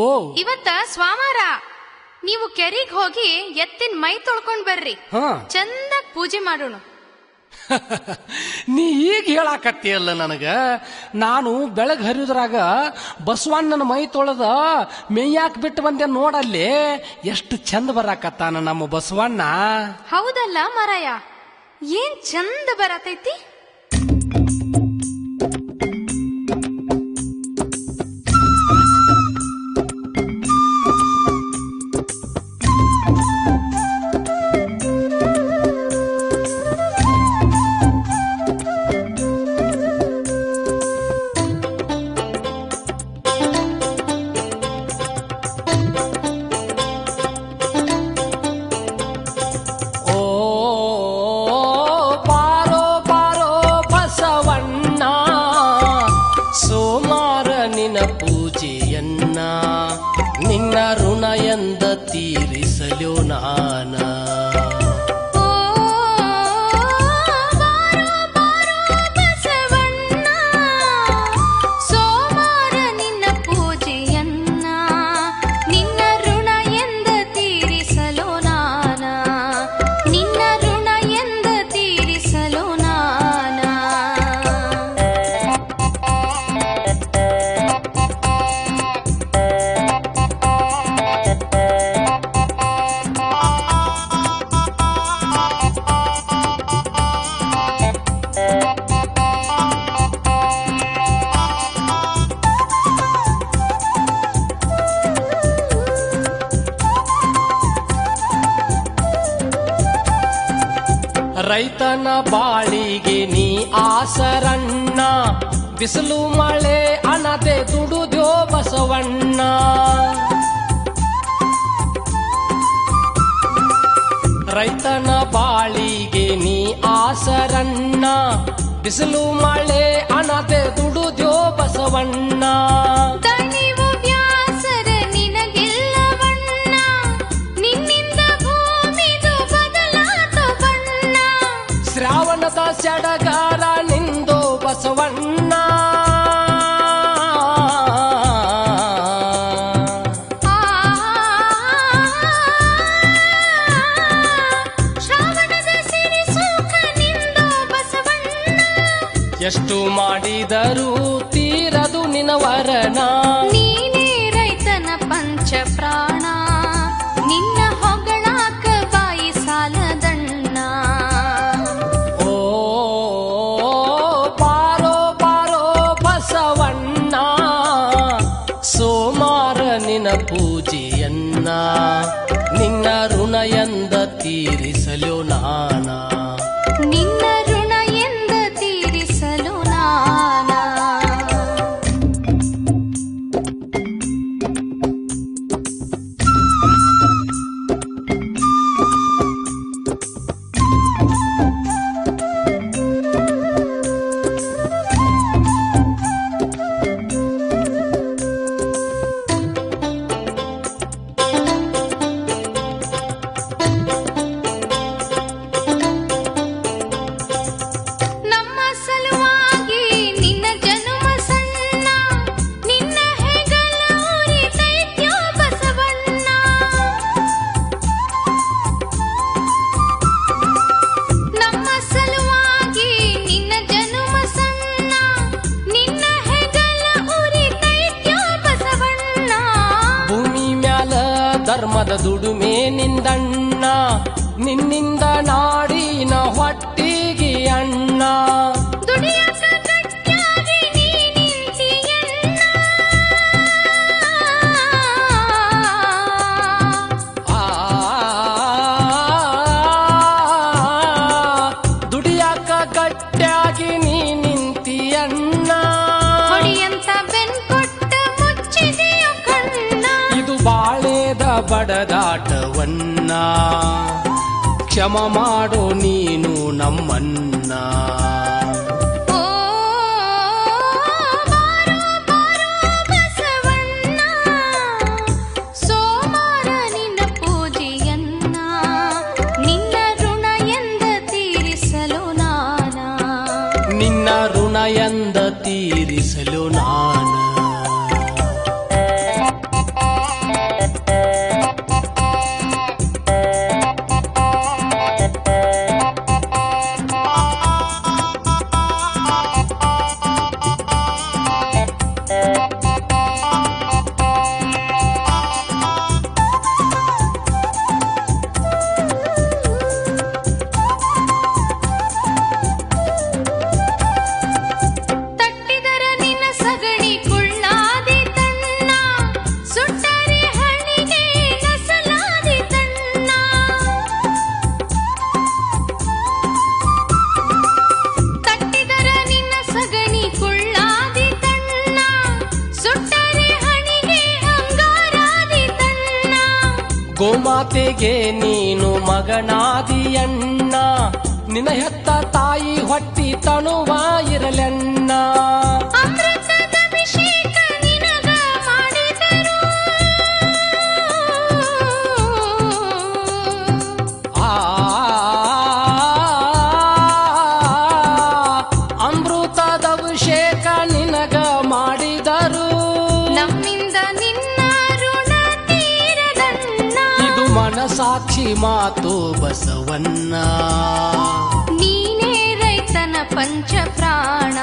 ಓ ಇವತ್ತ ಸ್ವಾಮಾರ, ನೀವು ಕೆರಿಗ್ ಹೋಗಿ ಎತ್ತಿನ ಮೈ ತೊಳ್ಕೊಂಡ್ ಬರ್ರಿ, ಚಂದಾಗ್ ಪೂಜೆ ಮಾಡೋಣ. ನೀ ಈಗ ಹೇಳಾಕತ್ತಿಯಲ್ಲ ನನಗ. ನಾನು ಬೆಳಗ್ ಹರಿದ್ರಾಗ ಬಸವಣ್ಣನ ಮೈ ತೊಳೆದ ಮೇಯಾಕ್ ಬಿಟ್ಟು ಬಂದೆ ನೋಡಲ್ಲಿ. ಎಷ್ಟು ಚಂದ ಬರಾಕತ್ತಾನ ನಮ್ಮ ಬಸವಣ್ಣ. ಹೌದಲ್ಲ ಮಾರಾಯ, ಏನ್ ಚಂದ ಬರತೈತಿ. ನಿನ್ನ ಋಣ ಎಂದ ತೀರಿಸಲು ನಾನ. ಸೋಮಾರ ನಿನ್ನ ಪೂಜೆಯನ್ನ, ನಿನ್ನ ಋಣ ಎಂದ ತೀರಿಸಲು ನಾನ, ನಿನ್ನ ಋಣ ಎಂದ ತೀರಿಸಲು ನಾನ. ರೈತನ ಬಾಳಿಗೆ ನೀ ಆಸರಣ್ಣ, ಬಿಸಿಲು ಮಳೆ ಅನದೆ ದುಡುದ್ಯೋ ಬಸವಣ್ಣ. ರೈತನ ಬಾಳಿಗೆ ನೀ ಆಸರಣ್ಣ, ಬಿಸಿಲು ಮಳೆ ಅನದೆ ದುಡುದ್ಯೋ ಬಸವಣ್ಣ. ಶ್ರಾವಣದ ಸಡಗಾರ ನಿಂದು ಬಸವಣ್ಣ. ಶ್ರಾವಣದ ಸಿರಿ ಸುಖ ನಿಂದು ಬಸವಣ್ಣ. ಎಷ್ಟು ಮಾಡಿದರೂ ತೀರದು ನಿನವರಣ. ನೀನೇ ರೈತನ ಪಂಚ ಪ್ರಾಣ, ನಿನ್ನ ಹೊಗಳಾಕ ಬಾಯಿ ಸಾಲದಣ್ಣ. ಸೋಮಾರ ನಿನ ಪೂಜೆಯನ್ನ, ನಿನ್ನ ಋಣ ಎಂದ ತೀರಿಸಲು ನಾನ, ನಿನ್ನ ಋಣ ಎಂದ ತೀರಿಸಲು ನಾನ. ಧರ್ಮದ ದುಡುಮೆ ನಿಂದಣ್ಣ, ನಿನ್ನಿಂದ ನಾಡಿನ ಹೊಟ್ಟಿಗೆ ಅಣ್ಣ. ದುಡಿಯಾಕ ಗಟ್ಟಿಯಾಗಿ ನೀ ನಿಂತಿಯಣ್ಣ. ಇದು ಬಾಳೆದ ಬಡದಾಟವನ್ನ, ಕ್ಷಮ ಮಾಡು ನೀನು ನಮ್ಮನ್ನ. ಸೋಮಾರ ನಿನ್ನ ಪೂಜೆಯನ್ನ, ನಿನ್ನ ಋಣ ಎಂದ ತೀರಿಸಲು ನಾನ, ನಿನ್ನ ಋಣ ಎಂದ ತೀರಿಸಲು ನಾನ. ಗೋಮಾತೆಗೆ ನೀನು ಮಗನಾದಿಯಣ್ಣ, ನಿನ್ನ ಹೆತ್ತ ತಾಯಿ ಹೊಟ್ಟಿ ತಣುವ ಇರಲೆಣ್ಣ. ಅಮೃತದ ಅಭಿಷೇಕ ನಿನಗ ಮಾಡಿದರು, ಅಮೃತದ ಅಭಿಷೇಕ ನಿನಗ ಮಾಡಿದರು, ನಮ್ಮಿಂದ ನಿನ್ನ ಋಣ ತೀರದಣ್ಣ. ಇದು ಮನಸಾಕ್ಷಿ ಮಾತು ಬಸವಣ್ಣ, ನೀನೇ ರೈತನ ಪಂಚ ಪ್ರಾಣ.